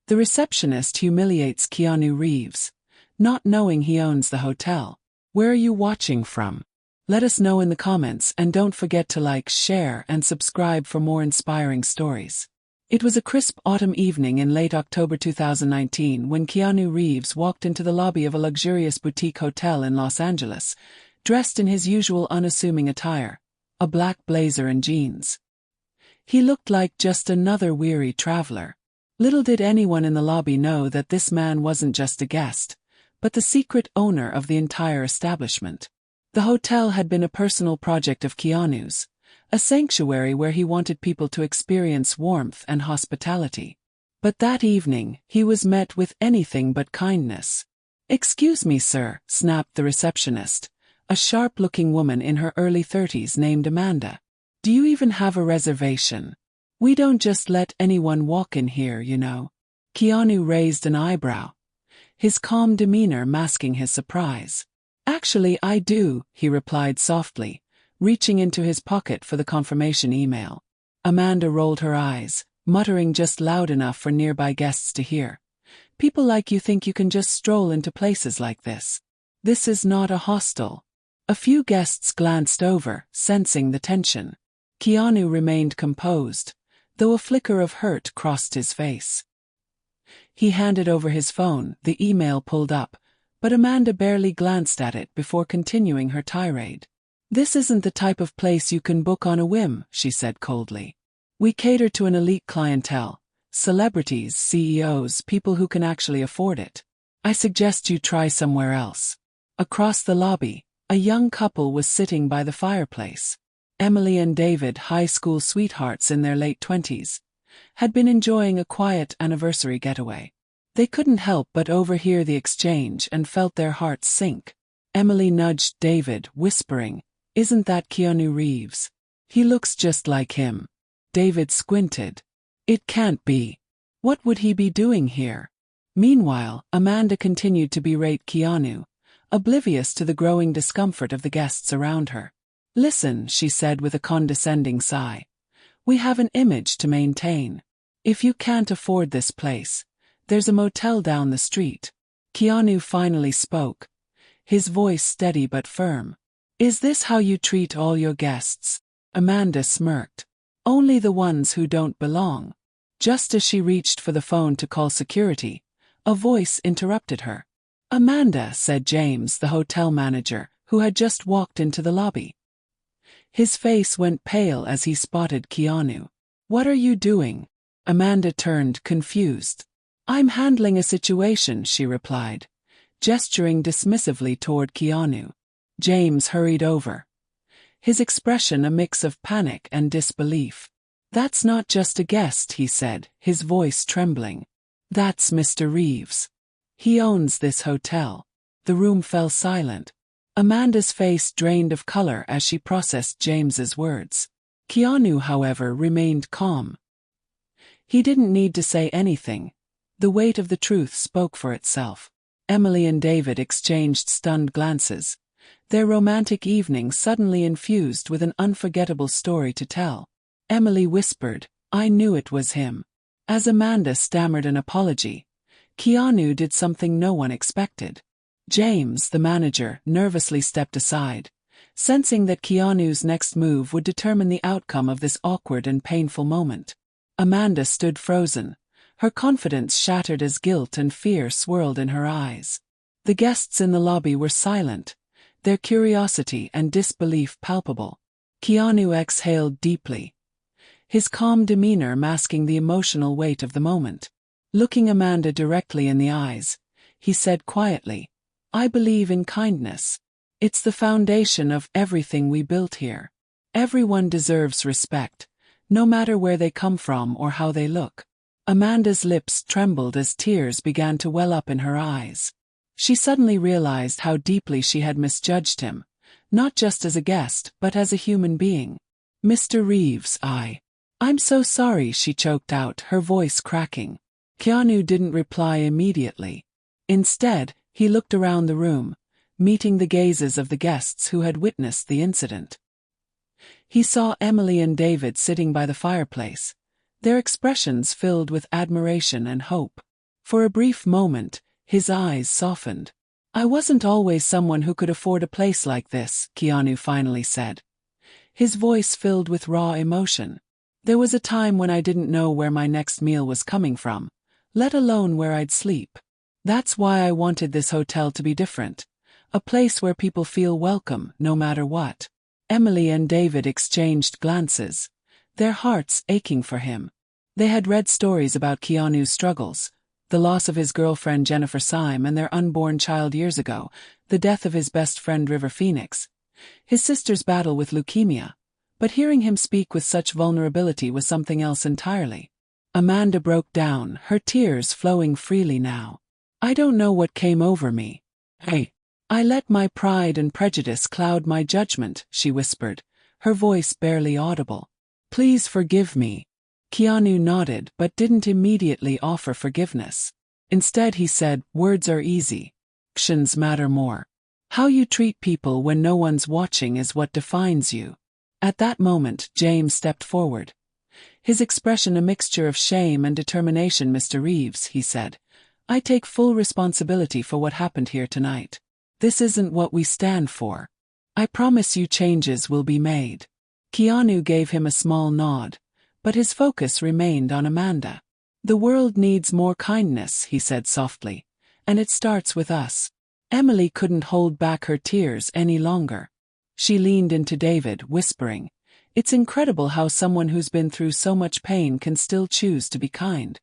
The receptionist humiliates Keanu Reeves, not knowing he owns the hotel. Where are you watching from? Let us know in the comments, and don't forget to like, share, and subscribe for more inspiring stories. It was a crisp autumn evening in late October 2019 when Keanu Reeves walked into the lobby of a luxurious boutique hotel in Los Angeles, dressed in his usual unassuming attire, a black blazer and jeans. He looked like just another weary traveler. Little did anyone in the lobby know that this man wasn't just a guest, but the secret owner of the entire establishment. The hotel had been a personal project of Keanu's, a sanctuary where he wanted people to experience warmth and hospitality. But that evening, he was met with anything but kindness. "Excuse me, sir," snapped the receptionist, a sharp-looking woman in her early 30s named Amanda. "Do you even have a reservation? We don't just let anyone walk in here, you know." Keanu raised an eyebrow, his calm demeanor masking his surprise. "Actually, I do," he replied softly, reaching into his pocket for the confirmation email. Amanda rolled her eyes, muttering just loud enough for nearby guests to hear. "People like you think you can just stroll into places like this. This is not a hostel." A few guests glanced over, sensing the tension. Keanu remained composed, though a flicker of hurt crossed his face. He handed over his phone, the email pulled up, but Amanda barely glanced at it before continuing her tirade. "This isn't the type of place you can book on a whim," she said coldly. "We cater to an elite clientele, celebrities, CEOs, people who can actually afford it. I suggest you try somewhere else." Across the lobby, a young couple was sitting by the fireplace. Emily and David, high school sweethearts in their late 20s, had been enjoying a quiet anniversary getaway. They couldn't help but overhear the exchange and felt their hearts sink. Emily nudged David, whispering, "Isn't that Keanu Reeves? He looks just like him." David squinted. "It can't be. What would he be doing here?" Meanwhile, Amanda continued to berate Keanu, oblivious to the growing discomfort of the guests around her. "Listen," she said with a condescending sigh. "We have an image to maintain. If you can't afford this place, there's a motel down the street." Keanu finally spoke, his voice steady but firm. "Is this how you treat all your guests?" Amanda smirked. "Only the ones who don't belong." Just as she reached for the phone to call security, a voice interrupted her. "Amanda," said James, the hotel manager, who had just walked into the lobby. His face went pale as he spotted Keanu. "What are you doing?" Amanda turned, confused. "I'm handling a situation," she replied, gesturing dismissively toward Keanu. James hurried over, his expression a mix of panic and disbelief. "That's not just a guest," he said, his voice trembling. "That's Mr. Reeves. He owns this hotel." The room fell silent. Amanda's face drained of color as she processed James's words. Keanu, however, remained calm. He didn't need to say anything. The weight of the truth spoke for itself. Emily and David exchanged stunned glances, their romantic evening suddenly infused with an unforgettable story to tell. Emily whispered, "I knew it was him." As Amanda stammered an apology, Keanu did something no one expected. James, the manager, nervously stepped aside, sensing that Keanu's next move would determine the outcome of this awkward and painful moment. Amanda stood frozen, her confidence shattered as guilt and fear swirled in her eyes. The guests in the lobby were silent, their curiosity and disbelief palpable. Keanu exhaled deeply, his calm demeanor masking the emotional weight of the moment. Looking Amanda directly in the eyes, he said quietly, "I believe in kindness. It's the foundation of everything we built here. Everyone deserves respect, no matter where they come from or how they look." Amanda's lips trembled as tears began to well up in her eyes. She suddenly realized how deeply she had misjudged him, not just as a guest but as a human being. "Mr. Reeves, I'm so sorry," she choked out, her voice cracking. Keanu didn't reply immediately. Instead, he looked around the room, meeting the gazes of the guests who had witnessed the incident. He saw Emily and David sitting by the fireplace, their expressions filled with admiration and hope. For a brief moment, his eyes softened. I wasn't always someone who could afford a place like this, Keanu finally said. His voice filled with raw emotion. There was a time when I didn't know where my next meal was coming from, let alone where I'd sleep. That's why I wanted this hotel to be different. A place where people feel welcome, no matter what. Emily and David exchanged glances, their hearts aching for him. They had read stories about Keanu's struggles, the loss of his girlfriend Jennifer Syme and their unborn child years ago, the death of his best friend River Phoenix, his sister's battle with leukemia. But hearing him speak with such vulnerability was something else entirely. Amanda broke down, her tears flowing freely now. I don't know what came over me. I let my pride and prejudice cloud my judgment, she whispered, her voice barely audible. Please forgive me. Keanu nodded but didn't immediately offer forgiveness. Instead he said, words are easy. Actions matter more. How you treat people when no one's watching is what defines you. At that moment, James stepped forward. His expression a mixture of shame and determination. Mr. Reeves, he said, I take full responsibility for what happened here tonight. This isn't what we stand for. I promise you changes will be made. Keanu gave him a small nod, but his focus remained on Amanda. The world needs more kindness, he said softly, and it starts with us. Emily couldn't hold back her tears any longer. She leaned into David, whispering, it's incredible how someone who's been through so much pain can still choose to be kind.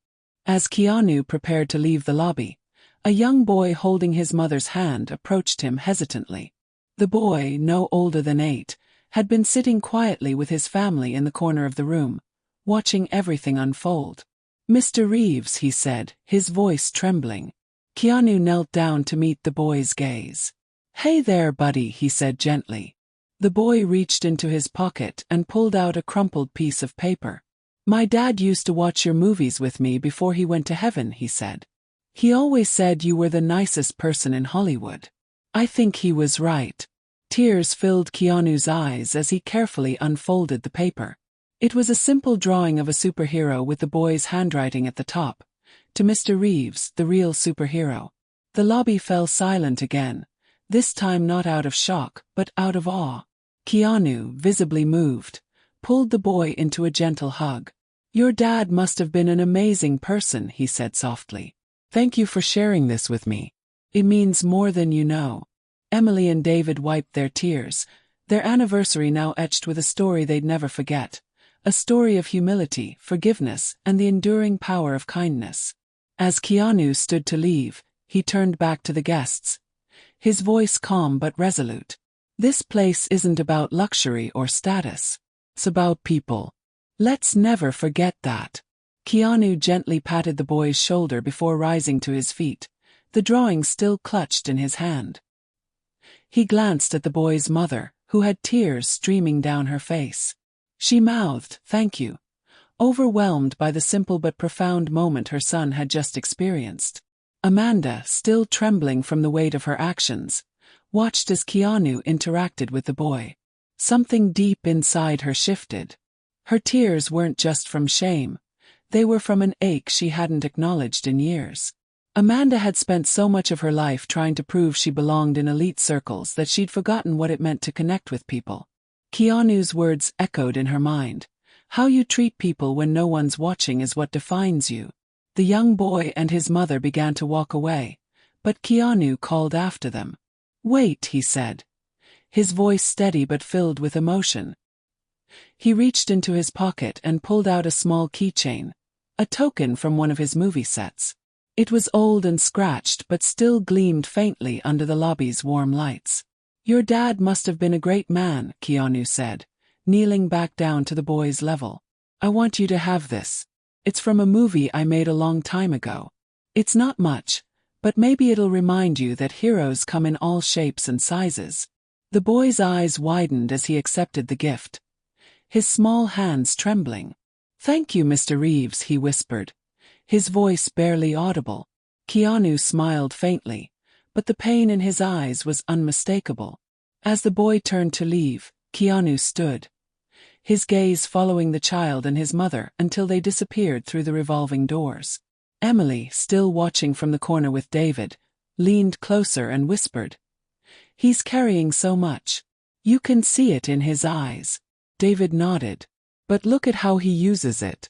As Keanu prepared to leave the lobby, a young boy holding his mother's hand approached him hesitantly. The boy, no older than 8, had been sitting quietly with his family in the corner of the room, watching everything unfold. Mr. Reeves, he said, his voice trembling. Keanu knelt down to meet the boy's gaze. Hey there, buddy, he said gently. The boy reached into his pocket and pulled out a crumpled piece of paper. My dad used to watch your movies with me before he went to heaven, he said. He always said you were the nicest person in Hollywood. I think he was right. Tears filled Keanu's eyes as he carefully unfolded the paper. It was a simple drawing of a superhero with the boy's handwriting at the top. To Mr. Reeves, the real superhero. The lobby fell silent again, this time not out of shock, but out of awe. Keanu, visibly moved, pulled the boy into a gentle hug. Your dad must have been an amazing person, he said softly. Thank you for sharing this with me. It means more than you know. Emily and David wiped their tears, their anniversary now etched with a story they'd never forget. A story of humility, forgiveness, and the enduring power of kindness. As Keanu stood to leave, he turned back to the guests, his voice calm but resolute. This place isn't about luxury or status. It's about people. Let's never forget that. Keanu gently patted the boy's shoulder before rising to his feet, the drawing still clutched in his hand. He glanced at the boy's mother, who had tears streaming down her face. She mouthed, thank you, overwhelmed by the simple but profound moment her son had just experienced. Amanda, still trembling from the weight of her actions, watched as Keanu interacted with the boy. Something deep inside her shifted. Her tears weren't just from shame. They were from an ache she hadn't acknowledged in years. Amanda had spent so much of her life trying to prove she belonged in elite circles that she'd forgotten what it meant to connect with people. Keanu's words echoed in her mind. How you treat people when no one's watching is what defines you. The young boy and his mother began to walk away, but Keanu called after them. Wait, he said, his voice steady but filled with emotion. He reached into his pocket and pulled out a small keychain, a token from one of his movie sets. It was old and scratched but still gleamed faintly under the lobby's warm lights. Your dad must have been a great man, Keanu said, kneeling back down to the boy's level. I want you to have this. It's from a movie I made a long time ago. It's not much, but maybe it'll remind you that heroes come in all shapes and sizes. The boy's eyes widened as he accepted the gift, his small hands trembling. Thank you, Mr. Reeves, he whispered, his voice barely audible. Keanu smiled faintly, but the pain in his eyes was unmistakable. As the boy turned to leave, Keanu stood, his gaze following the child and his mother until they disappeared through the revolving doors. Emily, still watching from the corner with David, leaned closer and whispered, "He's carrying so much. You can see it in his eyes." David nodded. "But look at how he uses it.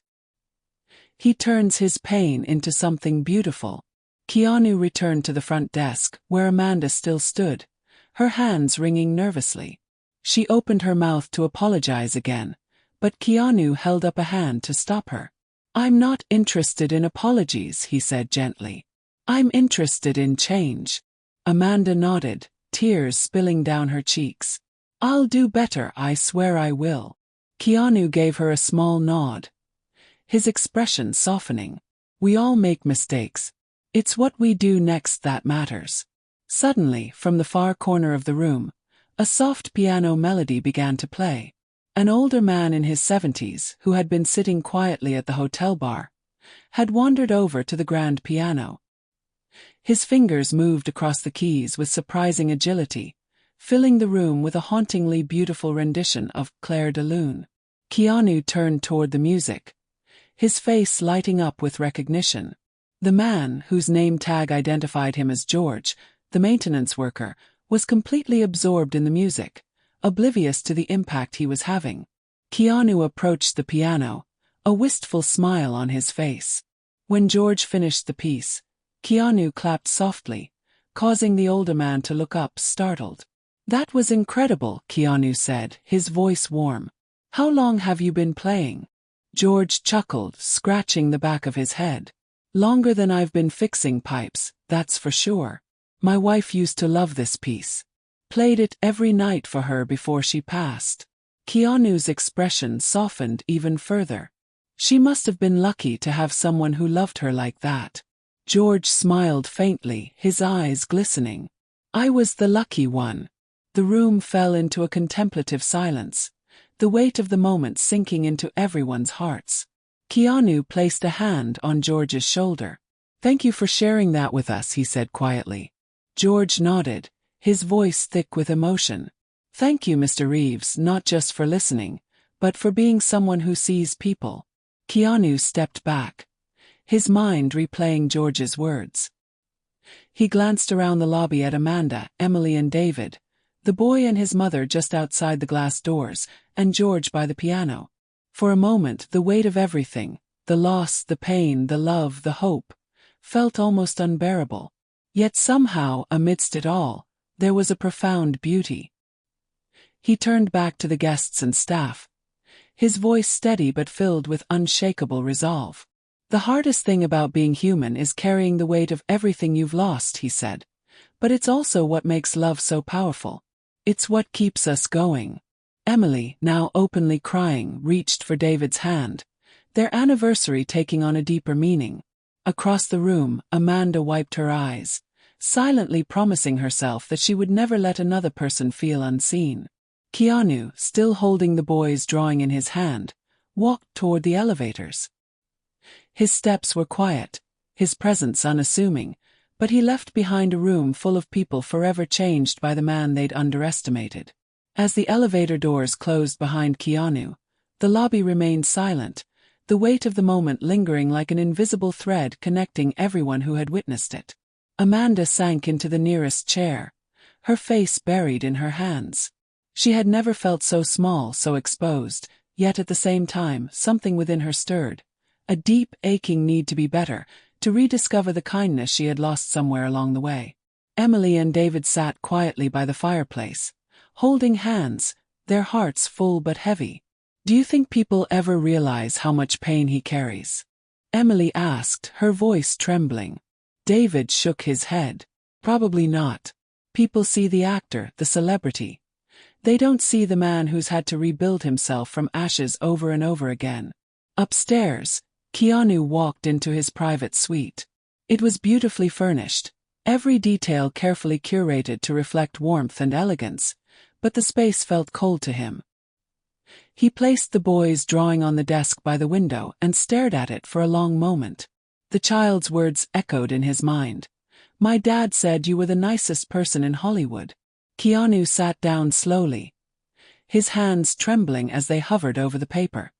He turns his pain into something beautiful." Keanu returned to the front desk, where Amanda still stood, her hands wringing nervously. She opened her mouth to apologize again, but Keanu held up a hand to stop her. "I'm not interested in apologies," he said gently. "I'm interested in change." Amanda nodded, tears spilling down her cheeks. "I'll do better, I swear I will." Keanu gave her a small nod, his expression softening. "We all make mistakes. It's what we do next that matters." Suddenly, from the far corner of the room, a soft piano melody began to play. An older man in his 70s, who had been sitting quietly at the hotel bar, had wandered over to the grand piano. His fingers moved across the keys with surprising agility, filling the room with a hauntingly beautiful rendition of Clair de Lune. Keanu turned toward the music, his face lighting up with recognition. The man, whose name tag identified him as George, the maintenance worker, was completely absorbed in the music, oblivious to the impact he was having. Keanu approached the piano, a wistful smile on his face. When George finished the piece, Keanu clapped softly, causing the older man to look up, startled. "That was incredible," Keanu said, his voice warm. "How long have you been playing?" George chuckled, scratching the back of his head. "Longer than I've been fixing pipes, that's for sure. My wife used to love this piece. Played it every night for her before she passed." Keanu's expression softened even further. "She must have been lucky to have someone who loved her like that." George smiled faintly, his eyes glistening. "I was the lucky one." The room fell into a contemplative silence, the weight of the moment sinking into everyone's hearts. Keanu placed a hand on George's shoulder. "Thank you for sharing that with us," he said quietly. George nodded, his voice thick with emotion. "Thank you, Mr. Reeves, not just for listening, but for being someone who sees people." Keanu stepped back, his mind replaying George's words. He glanced around the lobby at Amanda, Emily and David, the boy and his mother just outside the glass doors, and George by the piano. For a moment, the weight of everything, the loss, the pain, the love, the hope, felt almost unbearable. Yet somehow, amidst it all, there was a profound beauty. He turned back to the guests and staff, his voice steady but filled with unshakable resolve. "The hardest thing about being human is carrying the weight of everything you've lost," he said. "But it's also what makes love so powerful. It's what keeps us going." Emily, now openly crying, reached for David's hand, their anniversary taking on a deeper meaning. Across the room, Amanda wiped her eyes, silently promising herself that she would never let another person feel unseen. Keanu, still holding the boy's drawing in his hand, walked toward the elevators. His steps were quiet, his presence unassuming, but he left behind a room full of people forever changed by the man they'd underestimated. As the elevator doors closed behind Keanu, the lobby remained silent, the weight of the moment lingering like an invisible thread connecting everyone who had witnessed it. Amanda sank into the nearest chair, her face buried in her hands. She had never felt so small, so exposed, yet at the same time, something within her stirred, a deep, aching need to be better, to rediscover the kindness she had lost somewhere along the way. Emily and David sat quietly by the fireplace, holding hands, their hearts full but heavy. "Do you think people ever realize how much pain he carries?" Emily asked, her voice trembling. David shook his head. "Probably not. People see the actor, the celebrity. They don't see the man who's had to rebuild himself from ashes over and over again." Upstairs, Keanu walked into his private suite. It was beautifully furnished, every detail carefully curated to reflect warmth and elegance, but the space felt cold to him. He placed the boy's drawing on the desk by the window and stared at it for a long moment. The child's words echoed in his mind. "My dad said you were the nicest person in Hollywood." Keanu sat down slowly, his hands trembling as they hovered over the paper.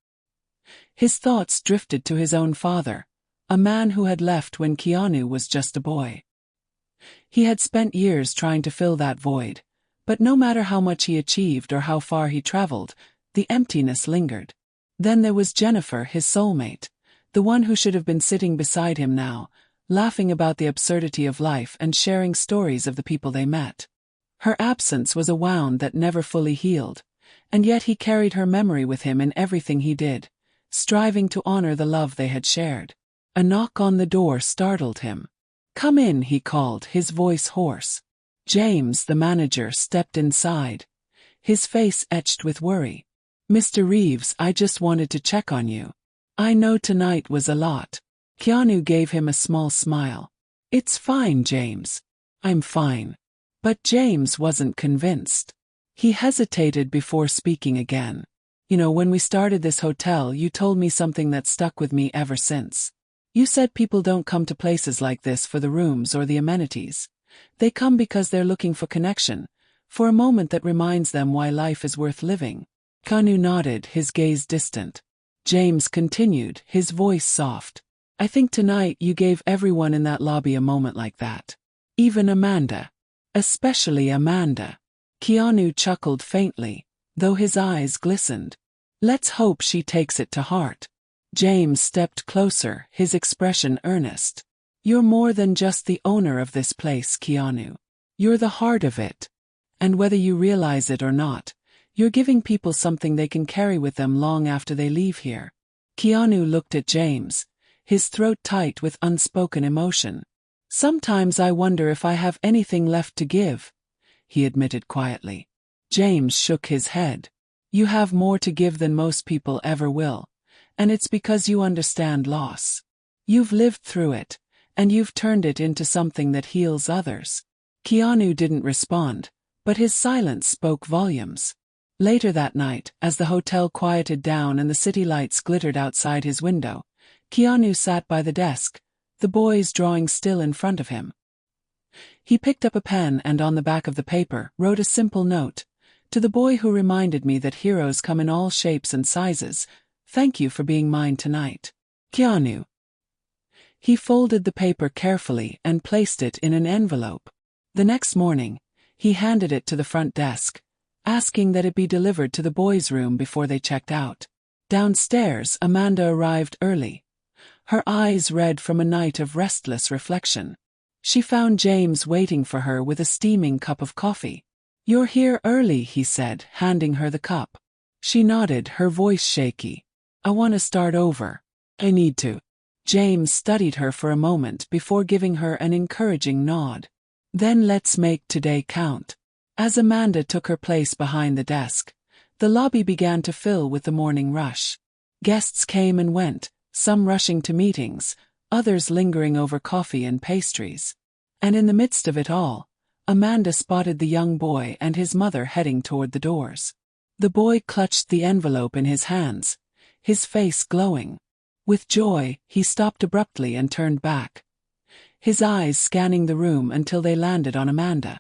His thoughts drifted to his own father, a man who had left when Keanu was just a boy. He had spent years trying to fill that void, but no matter how much he achieved or how far he traveled, the emptiness lingered. Then there was Jennifer, his soulmate, the one who should have been sitting beside him now, laughing about the absurdity of life and sharing stories of the people they met. Her absence was a wound that never fully healed, and yet he carried her memory with him in everything he did, striving to honor the love they had shared. A knock on the door startled him. "Come in," he called, his voice hoarse. James, the manager, stepped inside, his face etched with worry. "Mr. Reeves, I just wanted to check on you. I know tonight was a lot." Keanu gave him a small smile. "It's fine, James. I'm fine." But James wasn't convinced. He hesitated before speaking again. "You know, when we started this hotel, you told me something that stuck with me ever since. You said people don't come to places like this for the rooms or the amenities. They come because they're looking for connection, for a moment that reminds them why life is worth living." Keanu nodded, his gaze distant. James continued, his voice soft. "I think tonight you gave everyone in that lobby a moment like that. Even Amanda. Especially Amanda." Keanu chuckled faintly, though his eyes glistened. "Let's hope she takes it to heart." James stepped closer, his expression earnest. "You're more than just the owner of this place, Keanu. You're the heart of it. And whether you realize it or not, you're giving people something they can carry with them long after they leave here." Keanu looked at James, his throat tight with unspoken emotion. "Sometimes I wonder if I have anything left to give," he admitted quietly. James shook his head. "You have more to give than most people ever will, and it's because you understand loss. You've lived through it, and you've turned it into something that heals others." Keanu didn't respond, but his silence spoke volumes. Later that night, as the hotel quieted down and the city lights glittered outside his window, Keanu sat by the desk, the boys drawing still in front of him. He picked up a pen and on the back of the paper wrote a simple note. "To the boy who reminded me that heroes come in all shapes and sizes, thank you for being mine tonight. Keanu." He folded the paper carefully and placed it in an envelope. The next morning, he handed it to the front desk, asking that it be delivered to the boys' room before they checked out. Downstairs, Amanda arrived early, her eyes red from a night of restless reflection. She found James waiting for her with a steaming cup of coffee. "You're here early," he said, handing her the cup. She nodded, her voice shaky. "I want to start over. I need to." James studied her for a moment before giving her an encouraging nod. "Then let's make today count." As Amanda took her place behind the desk, the lobby began to fill with the morning rush. Guests came and went, some rushing to meetings, others lingering over coffee and pastries. And in the midst of it all, Amanda spotted the young boy and his mother heading toward the doors. The boy clutched the envelope in his hands, his face glowing. With joy, he stopped abruptly and turned back, his eyes scanning the room until they landed on Amanda.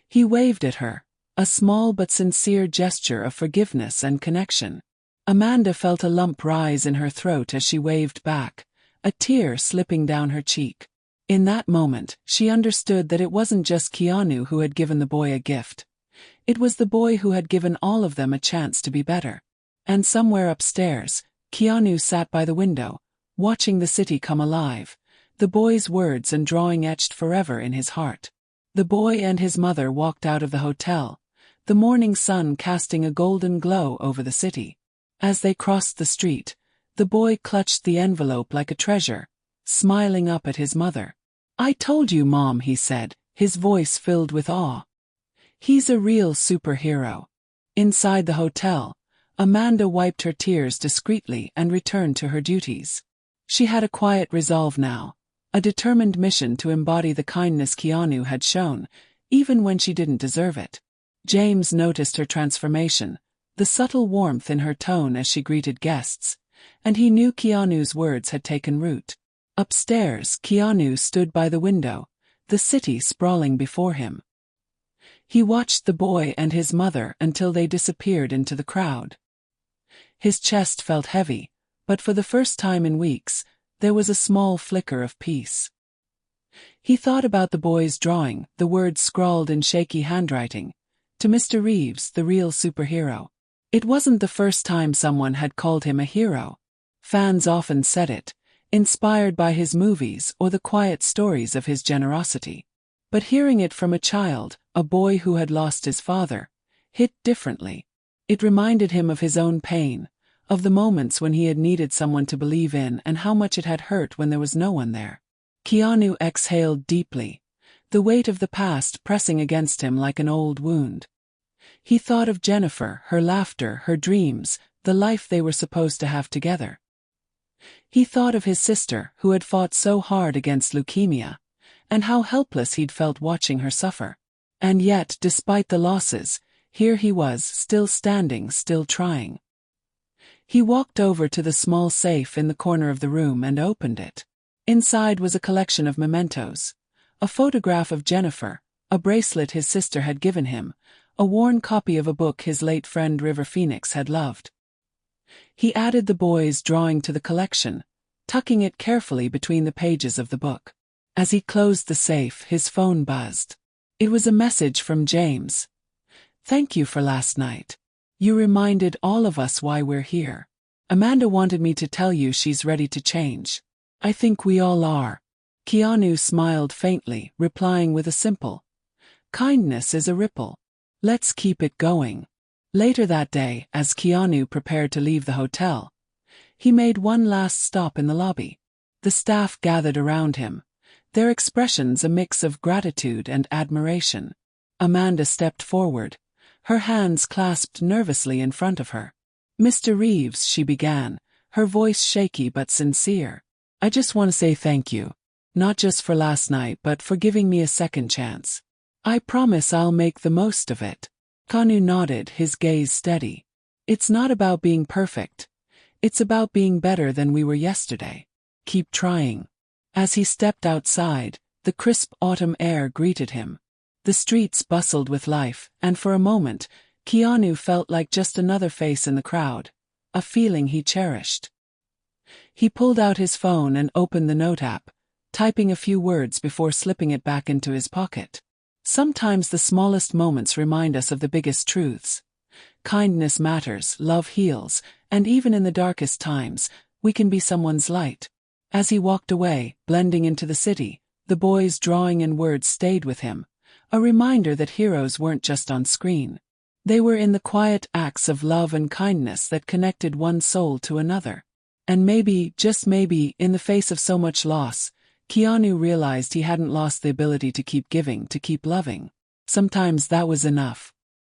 He waved at her, a small but sincere gesture of forgiveness and connection. Amanda felt a lump rise in her throat as she waved back, a tear slipping down her cheek. In that moment, she understood that it wasn't just Keanu who had given the boy a gift. It was the boy who had given all of them a chance to be better. And somewhere upstairs, Keanu sat by the window, watching the city come alive, the boy's words and drawing etched forever in his heart. The boy and his mother walked out of the hotel, the morning sun casting a golden glow over the city. As they crossed the street, the boy clutched the envelope like a treasure, smiling up at his mother. "I told you, Mom," he said, his voice filled with awe. "He's a real superhero." Inside the hotel, Amanda wiped her tears discreetly and returned to her duties. She had a quiet resolve now, a determined mission to embody the kindness Keanu had shown, even when she didn't deserve it. James noticed her transformation, the subtle warmth in her tone as she greeted guests, and he knew Keanu's words had taken root. Upstairs, Keanu stood by the window, the city sprawling before him. He watched the boy and his mother until they disappeared into the crowd. His chest felt heavy, but for the first time in weeks, there was a small flicker of peace. He thought about the boy's drawing, the words scrawled in shaky handwriting, "To Mr. Reeves, the real superhero." It wasn't the first time someone had called him a hero. Fans often said it, inspired by his movies or the quiet stories of his generosity. But hearing it from a child, a boy who had lost his father, hit differently. It reminded him of his own pain, of the moments when he had needed someone to believe in and how much it had hurt when there was no one there. Keanu exhaled deeply, the weight of the past pressing against him like an old wound. He thought of Jennifer, her laughter, her dreams, the life they were supposed to have together. He thought of his sister, who had fought so hard against leukemia, and how helpless he'd felt watching her suffer. And yet, despite the losses, here he was, still standing, still trying. He walked over to the small safe in the corner of the room and opened it. Inside was a collection of mementos. A photograph of Jennifer, a bracelet his sister had given him, a worn copy of a book his late friend River Phoenix had loved. He added the boy's drawing to the collection, tucking it carefully between the pages of the book. As he closed the safe, his phone buzzed. It was a message from James. "Thank you for last night. You reminded all of us why we're here. Amanda wanted me to tell you she's ready to change. I think we all are." Keanu smiled faintly, replying with a simple, "Kindness is a ripple. Let's keep it going." Later that day, as Keanu prepared to leave the hotel, he made one last stop in the lobby. The staff gathered around him, their expressions a mix of gratitude and admiration. Amanda stepped forward, her hands clasped nervously in front of her. "Mr. Reeves," she began, her voice shaky but sincere. "I just want to say thank you. Not just for last night but for giving me a second chance. I promise I'll make the most of it." Keanu nodded, his gaze steady. "It's not about being perfect. It's about being better than we were yesterday. Keep trying." As he stepped outside, the crisp autumn air greeted him. The streets bustled with life, and for a moment, Keanu felt like just another face in the crowd, a feeling he cherished. He pulled out his phone and opened the note app, typing a few words before slipping it back into his pocket. Sometimes the smallest moments remind us of the biggest truths. Kindness matters, love heals, and even in the darkest times, we can be someone's light. As he walked away, blending into the city, the boy's drawing and words stayed with him, a reminder that heroes weren't just on screen. They were in the quiet acts of love and kindness that connected one soul to another. And maybe, just maybe, in the face of so much loss, Keanu realized he hadn't lost the ability to keep giving, to keep loving. Sometimes that was enough.